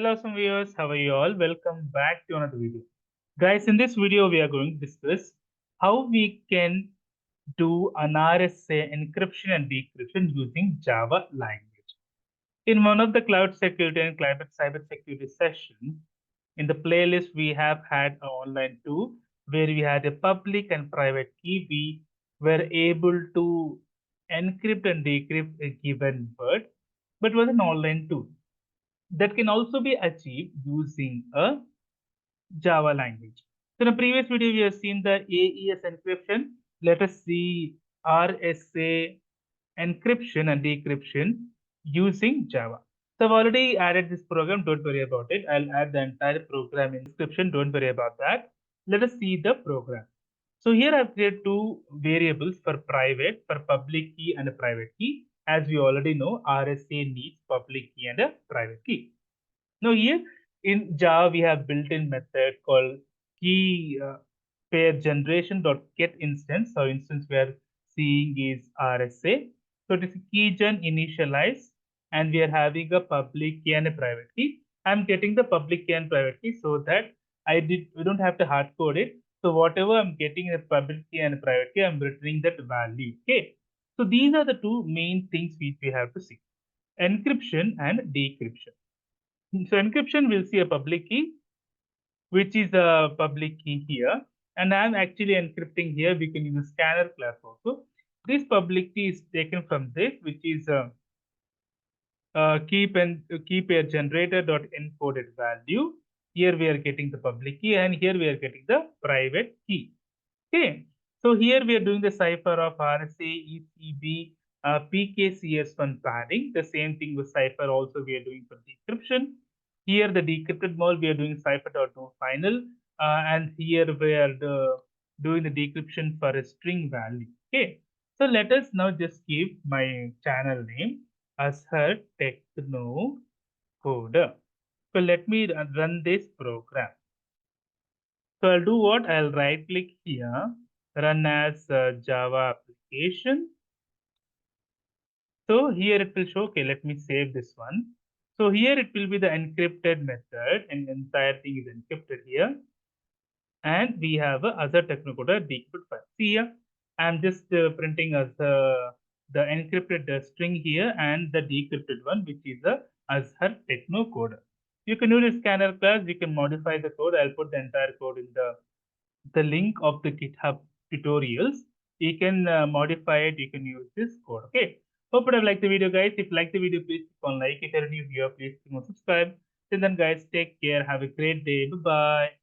Hello, some viewers. How are you all? Welcome back to another video. Guys, in this video, we are going to discuss how we can do an RSA encryption and decryption using Java language. In one of the cloud security and climate cyber security sessions, in the playlist, we have had an online tool where we had a public and private key. We were able to encrypt and decrypt a given word, but it was an online tool that can also be achieved using a Java language. So in the previous video, we have seen the AES encryption. Let us see RSA encryption and decryption using Java. So I've already added this program. Don't worry about it. I'll add the entire program in description. Don't worry about that. Let us see the program. So here I've created two variables for private, for public key and a private key. As we already know, RSA needs public key and a private key. Now here in Java, we have built-in method called key pair generation dot get instance. So instance we are seeing is RSA. So it is key gen initialize, and we are having a public key and a private key. I'm getting the public key and private key so that we don't have to hard code it. So whatever I'm getting in a public key and a private key, I'm returning that value. Okay. So these are the two main things which we have to see: encryption and decryption. So encryption will see a public key, which is a public key here. And I'm actually encrypting here. We can use a scanner class also. This public key is taken from this, which is key pair generator dot encoded value. Here we are getting the public key, and here we are getting the private key. Okay. So here we are doing the cipher of RSA, ECB, PKCS1 padding. The same thing with cipher also we are doing for decryption. Here the decrypted mode we are doing cipher.no final, and here we are doing the decryption for a string value. Okay. So let us now just give my channel name as her techno coder. So let me run this program. So I'll do what? I'll right click here, run as Java application. So here it will show, okay, let me save this one. So here it will be the encrypted method, and the entire thing is encrypted here. And we have a other technocoder decrypt file. See here, I'm just printing as the encrypted string here and the decrypted one, which is the Azhar technocoder. You can use a scanner class, you can modify the code. I'll put the entire code in the link of the GitHub tutorials. You can modify it. You can use this code. Okay. Hope you have liked the video, guys. If you like the video, please click on like it. If you're new here, please click on subscribe. Till then, guys, take care. Have a great day. Bye bye.